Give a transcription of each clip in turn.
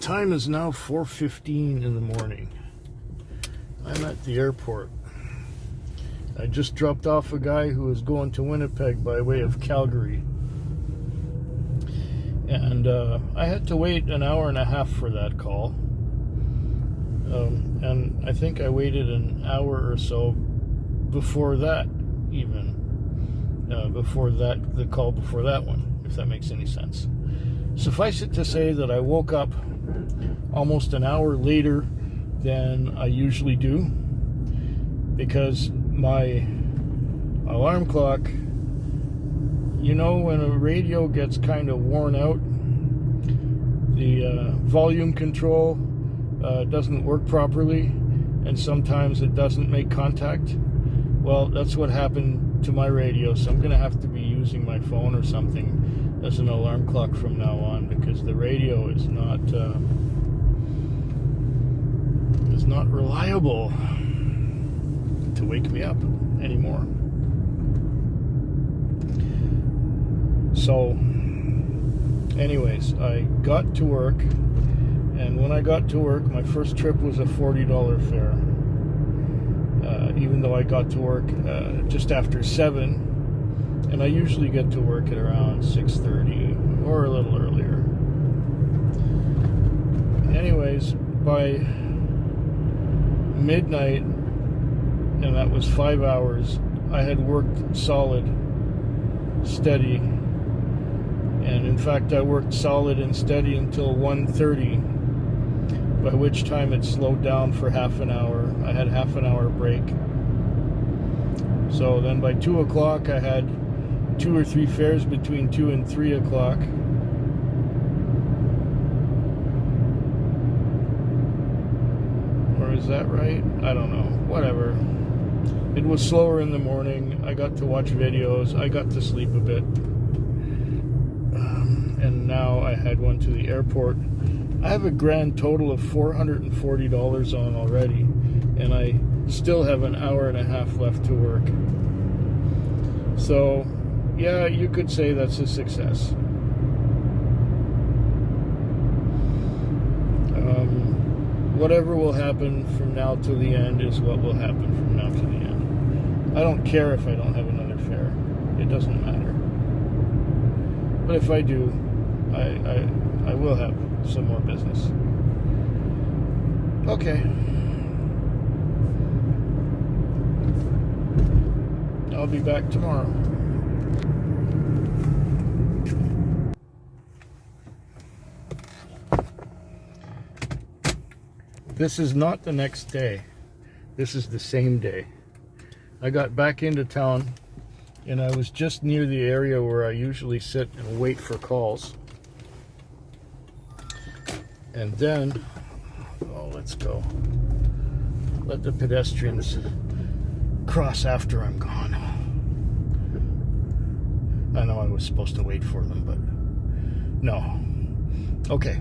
time is now 4:15 in the morning. I'm at the airport. I just dropped off a guy who was going to Winnipeg by way of Calgary. And I had to wait an hour and a half for that call. And I think I waited an hour or so before that, even. Before that, the call before that one, if that makes any sense. Suffice it to say that I woke up almost an hour later than I usually do, because my alarm clock, you know, when a radio gets kind of worn out, the volume control doesn't work properly, and sometimes it doesn't make contact. Well, that's what happened to my radio, so I'm going to have to be using my phone or something as an alarm clock from now on, because the radio is not reliable to wake me up anymore. So anyways, I got to work, and when I got to work, my first trip was a $40 fare, even though I got to work just after 7, and I usually get to work at around 6:30 or a little earlier. Anyways, by midnight, and that was 5 hours, I had worked solid, steady, and in fact I worked solid and steady until 1:30, by which time it slowed down for half an hour. I had half an hour break. So then by 2 o'clock I had 2 or 3 fares between 2 and 3 o'clock. Or is that right? I don't know. Whatever. It was slower in the morning. I got to watch videos. I got to sleep a bit. And now I had one to the airport. I have a grand total of $440 on already, and I still have an hour and a half left to work. So, yeah, you could say that's a success. Whatever will happen from now to the end is what will happen from now to the end. I don't care if I don't have another fare. It doesn't matter. But if I do, I will have some more business. Okay. I'll be back tomorrow. This is not the next day. This is the same day. I got back into town, and I was just near the area where I usually sit and wait for calls. And then, let's go. Let the pedestrians cross after I'm gone. I know I was supposed to wait for them, but no. Okay,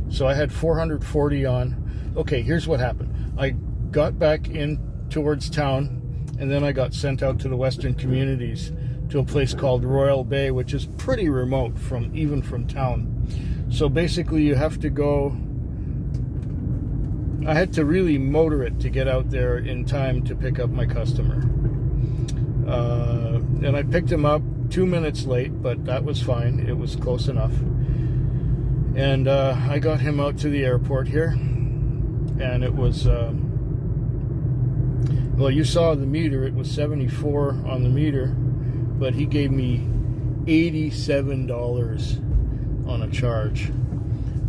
so I had 440 on. Okay, here's what happened. I got back in towards town, and then I got sent out to the Western Communities to a place called Royal Bay, which is pretty remote even from town. So basically you have to go, I had to really motor it to get out there in time to pick up my customer. And I picked him up 2 minutes late, but that was fine. It was close enough. And I got him out to the airport here. And it was, well, you saw the meter. It was 74 on the meter, but he gave me $87 on a charge.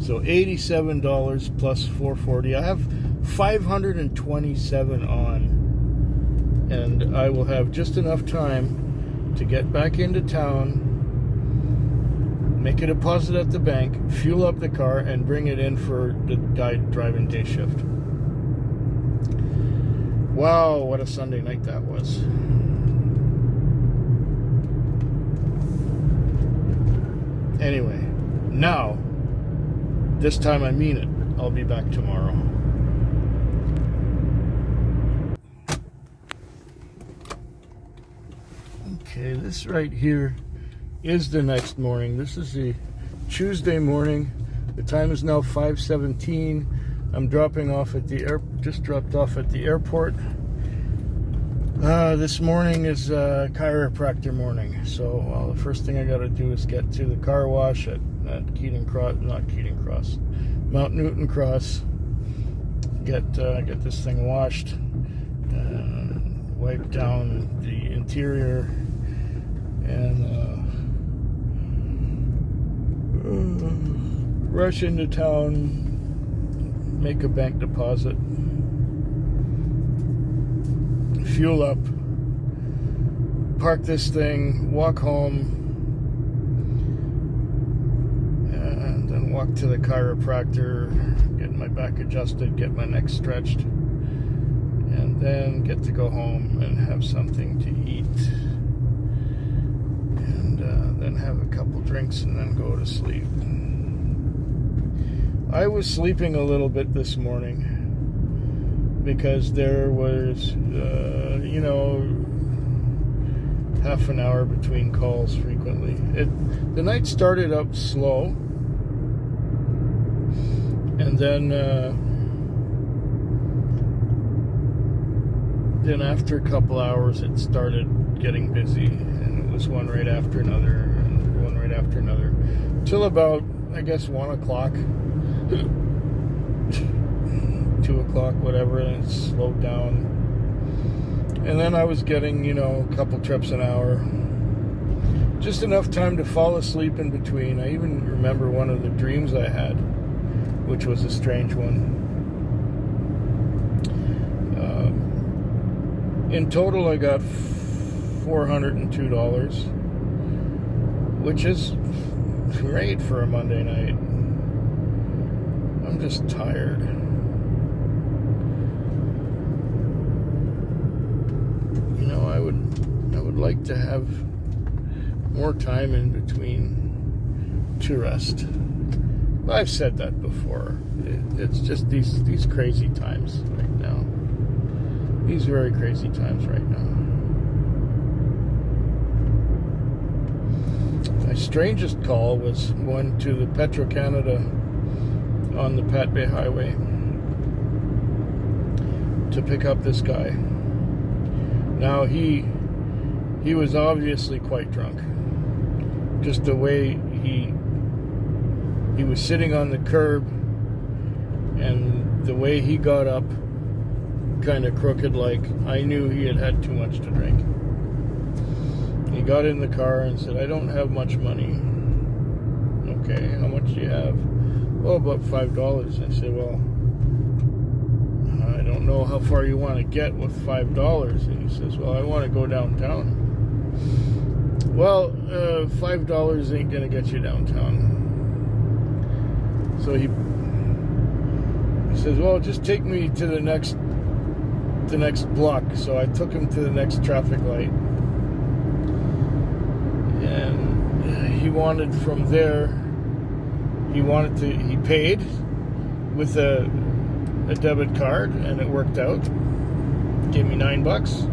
So $87 plus 440. I have 527 on, and I will have just enough time to get back into town, make a deposit at the bank, fuel up the car, and bring it in for the guy driving day shift. Wow, what a Sunday night that was. Anyway, now, this time I mean it. I'll be back tomorrow. Okay, this right here is the next morning. This is the Tuesday morning. The time is now 5:17. I'm dropping off at the just dropped off at the airport. This morning is chiropractor morning, so the first thing I got to do is get to the car wash at Mount Newton Cross. Get this thing washed, wipe down the interior, and rush into town, make a bank deposit, fuel up, park this thing, walk home, and then walk to the chiropractor, get my back adjusted, get my neck stretched, and then get to go home and have something to eat, and then have a couple drinks and then go to sleep. I was sleeping a little bit this morning because there was, half an hour between calls frequently. The night started up slow, and then after a couple hours it started getting busy, and it was one right after another, and one right after another, till about, I guess, 1 o'clock. 2 o'clock, whatever, and it slowed down. And then I was getting, a couple trips an hour. Just enough time to fall asleep in between. I even remember one of the dreams I had, which was a strange one. In total, I got $402, which is great for a Monday night. I'm just tired. I would like to have more time in between to rest. I've said that before. It's just these crazy times right now. These very crazy times right now. My strangest call was one to the Petro-Canada on the Pat Bay Highway to pick up this guy. Now he was obviously quite drunk. Just the way he was sitting on the curb, and the way he got up, kind of crooked, like I knew he had too much to drink. He got in the car and said, "I don't have much money." "Okay, how much do you have?" "Oh, about $5. I said, "Well, I don't know how far you want to get with $5. And he says, "Well, I want to go downtown." "Well, $5 ain't gonna get you downtown." So he says, "Well, just take me to the next block." So I took him to the next traffic light, and he wanted from there. He paid with a debit card, and it worked out. Gave me $9.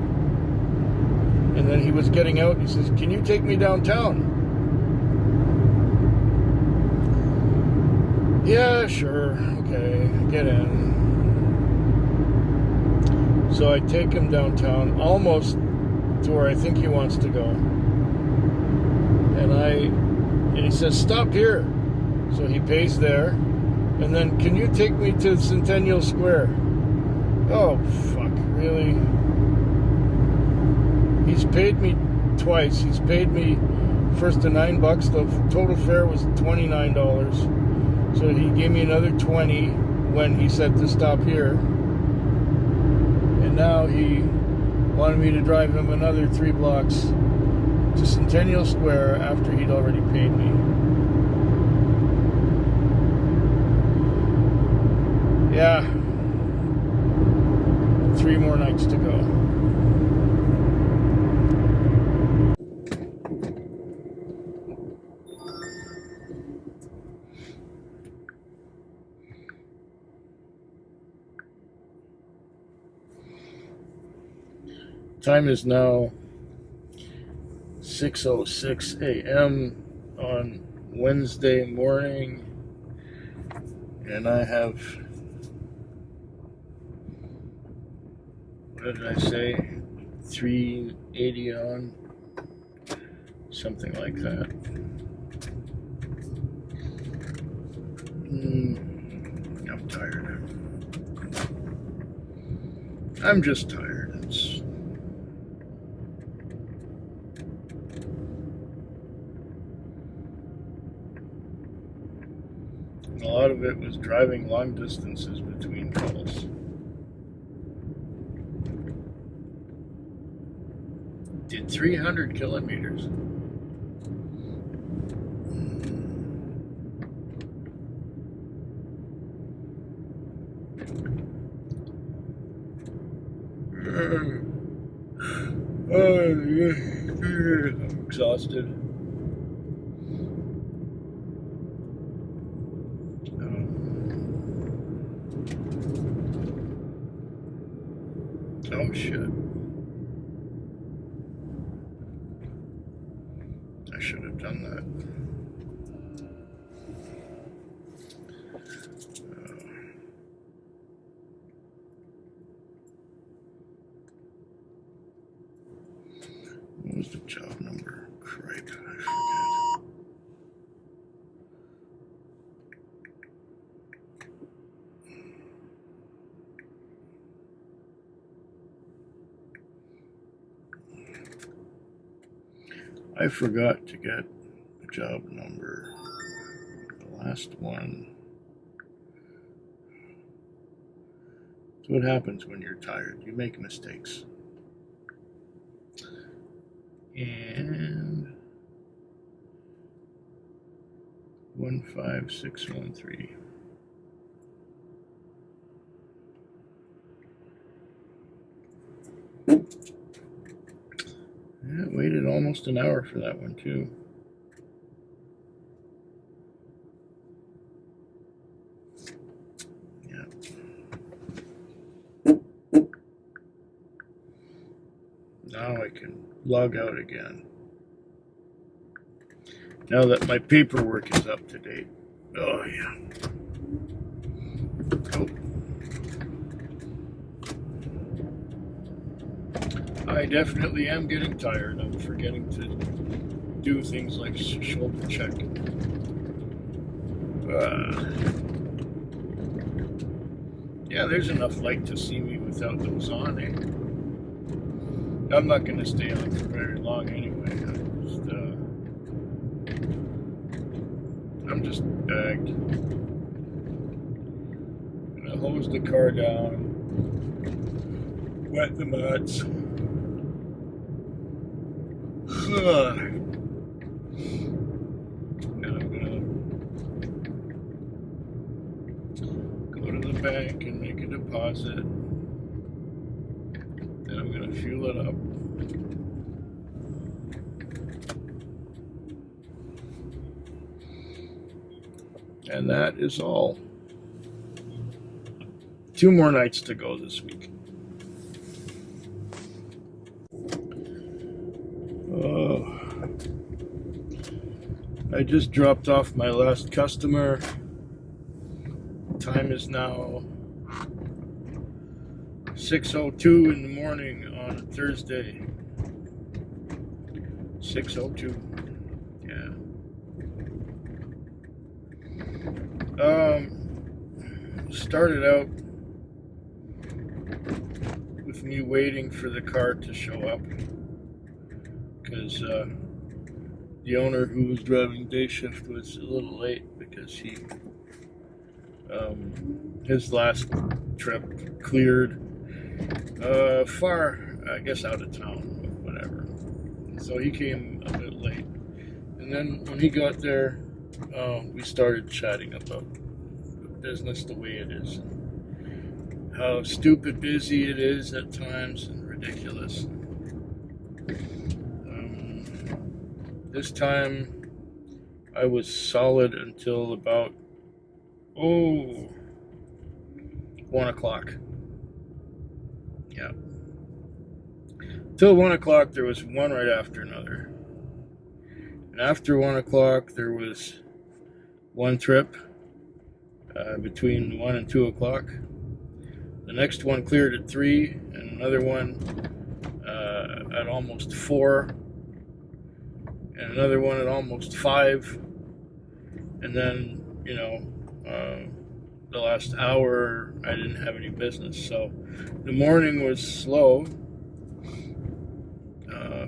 And then he was getting out, and he says, "Can you take me downtown?" "Yeah, sure. Okay, get in." So I take him downtown, almost to where I think he wants to go. And he says, "Stop here." So he pays there. And then, "Can you take me to Centennial Square?" "Oh, fuck, really?" He's paid me twice. He's paid me first the $9. The total fare was $29. So he gave me another $20 when he said to stop here. And now he wanted me to drive him another 3 blocks to Centennial Square after he'd already paid me. Yeah. 3 more nights to go. Time is now 6:06 a.m. on Wednesday morning. And I have, what did I say? 380 on, something like that. I'm tired. I'm just tired. A lot of it was driving long distances between calls. Did 300 kilometers. I'm exhausted. Oh shit. I should have done that. What was the job number? Cripe, I forget. I forgot to get the job number. The last one. That's what happens when you're tired. You make mistakes. And 15613. Yeah, waited almost an hour for that one too. Yeah. Now I can log out again. Now that my paperwork is up to date. Oh yeah. Oh. I definitely am getting tired. I'm forgetting to do things like shoulder check. Yeah, there's enough light to see me without those on, eh? I'm not going to stay on for very long anyway. I'm just bagged. I'm going to hose the car down, wet the mats. Now I'm gonna go to the bank and make a deposit. Then I'm gonna fuel it up. And that is all. 2 more nights to go this week. I just dropped off my last customer. Time is now 6:02 in the morning on a Thursday. 6:02. Yeah. Started out with me waiting for the car to show up because the owner who was driving day shift was a little late because he his last trip cleared far, I guess, out of town, whatever. So he came a bit late, and then when he got there, we started chatting about business the way it is, and how stupid busy it is at times and ridiculous. This time I was solid until about 1 o'clock. Yeah. Till 1 o'clock there was one right after another. And after 1 o'clock there was one trip. between 1 and 2 o'clock. The next one cleared at 3, and another one at almost 4, and another one at almost 5, and then, the last hour I didn't have any business. So the morning was slow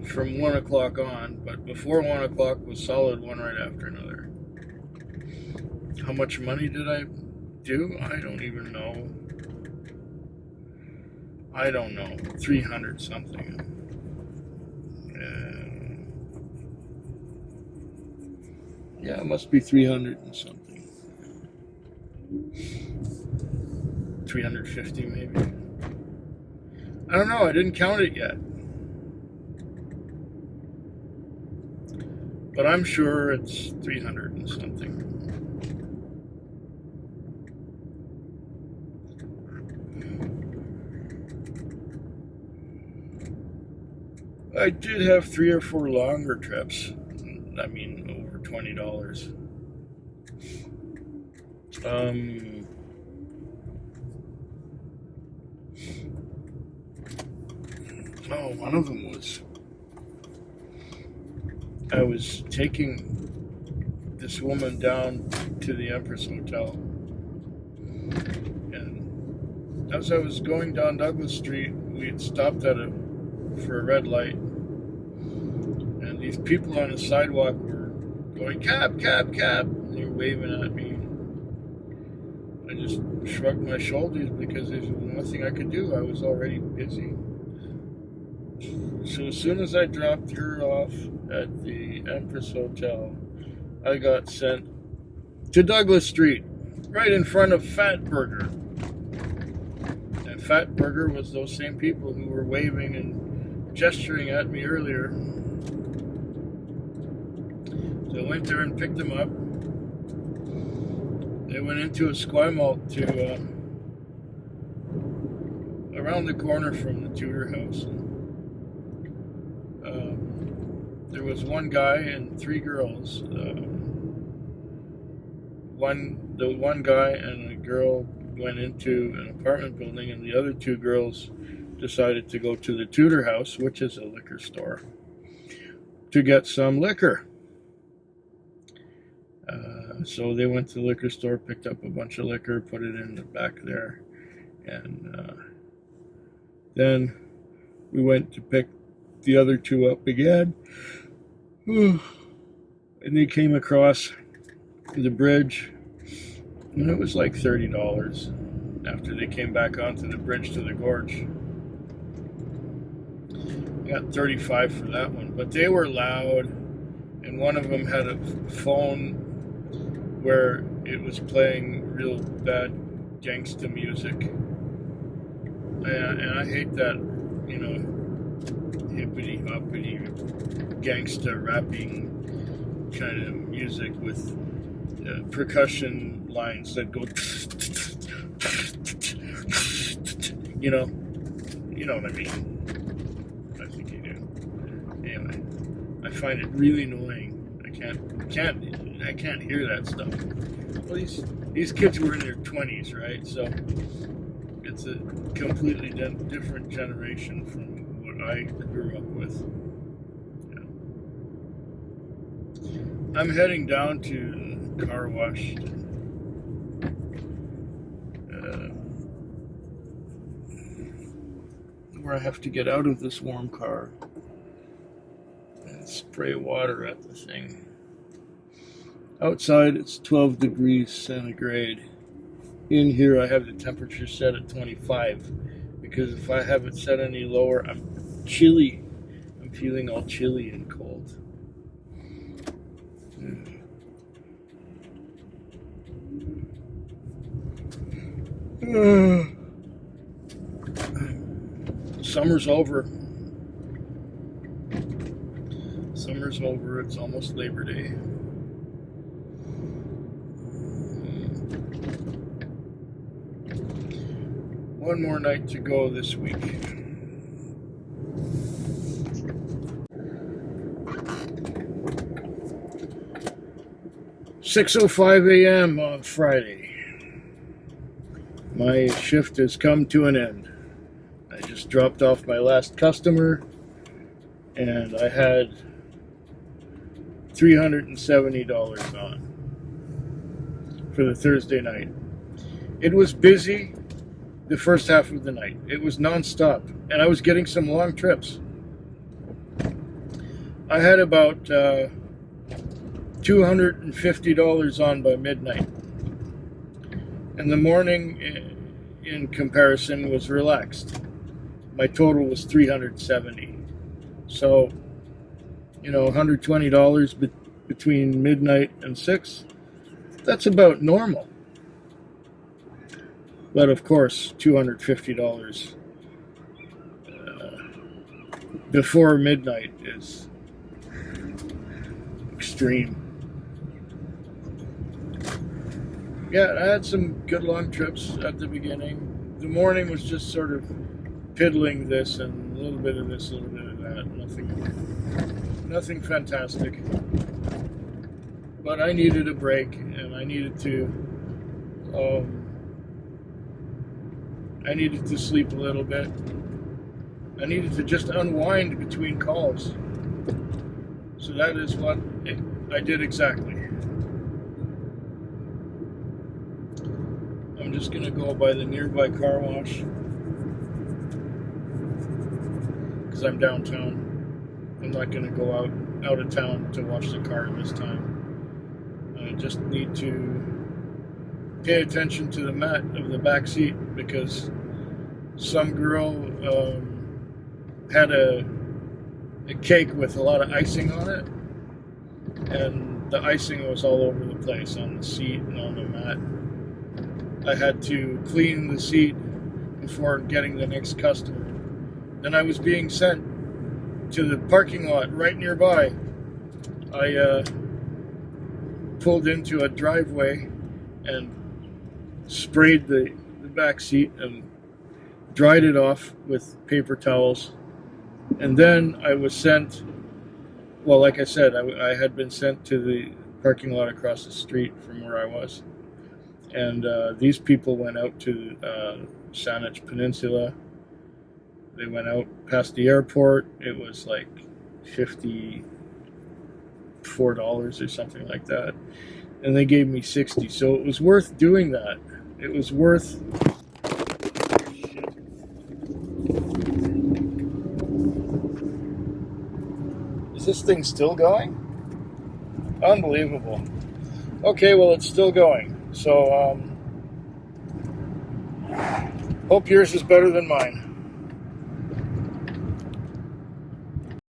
from 1 o'clock on, but before 1 o'clock was solid, one right after another. How much money did I do? I don't even know. 300 something. Yeah, it must be 300 and something. 350 maybe. I don't know, I didn't count it yet. But I'm sure it's 300 and something. I did have 3 or 4 longer trips. I mean, over $20. One of them was I was taking this woman down to the Empress Hotel, and as I was going down Douglas Street, we had stopped for a red light, and these people on the sidewalk were going, "Cab, cab, cab," and they were waving at me. I just shrugged my shoulders because there was nothing I could do. I was already busy. So as soon as I dropped her off at the Empress Hotel, I got sent to Douglas Street, right in front of Fat Burger. And Fat Burger was those same people who were waving and gesturing at me earlier. So I went there and picked them up. They went into a Esquimalt to around the corner from the Tudor House. There was one guy and 3 girls. The one guy and a girl went into an apartment building, and the other 2 girls decided to go to the Tudor House, which is a liquor store, to get some liquor. So they went to the liquor store, picked up a bunch of liquor, put it in the back there, and then we went to pick the other 2 up again. And they came across the bridge, and it was like $30 after they came back onto the bridge to the gorge. I got $35 for that one, but they were loud, and one of them had a phone where it was playing real bad gangsta music, and I hate that, hippity hoppity gangsta rapping kind of music with percussion lines that go, you know what I mean. I think you do. Anyway, I find it really annoying. I can't hear that stuff. Well, these kids were in their 20s, right? So it's a completely different generation from what I grew up with. Yeah. I'm heading down to the car wash, where I have to get out of this warm car and spray water at the thing. Outside it's 12 degrees centigrade. In here I have the temperature set at 25, because if I have it set any lower, I'm chilly. I'm feeling all chilly and cold. Summer's over. Summer's over. It's almost Labor Day. One more night to go this week. "6:05 a.m. on Friday. My shift has come to an end. I just dropped off my last customer, and I had $370 on for the Thursday night. It was busy the first half of the night. It was nonstop, and I was getting some long trips. I had about $250 on by midnight. And the morning, in comparison, was relaxed. My total was $370. So, $120 between midnight and 6. That's about normal. But of course, $250 before midnight is extreme. Yeah, I had some good long trips at the beginning. The morning was just sort of piddling this and a little bit of this, a little bit of that. Nothing fantastic. But I needed a break, and I needed to sleep a little bit. I needed to just unwind between calls. So that is what I did exactly. I'm just going to go by the nearby car wash because I'm downtown. I'm not going to go out of town to wash the car this time. I just need to pay attention to the mat of the back seat because some girl had a cake with a lot of icing on it, and the icing was all over the place on the seat and on the mat. I had to clean the seat before getting the next customer. Then I was being sent to the parking lot right nearby. I pulled into a driveway and sprayed the back seat and dried it off with paper towels. And then I was sent, well, like I said, I had been sent to the parking lot across the street from where I was. And these people went out to Saanich Peninsula. They went out past the airport. It was like $54 or something like that. And they gave me $60. So it was worth doing that. It was worth... Is this thing still going? Unbelievable. Okay, well, it's still going. So, hope yours is better than mine.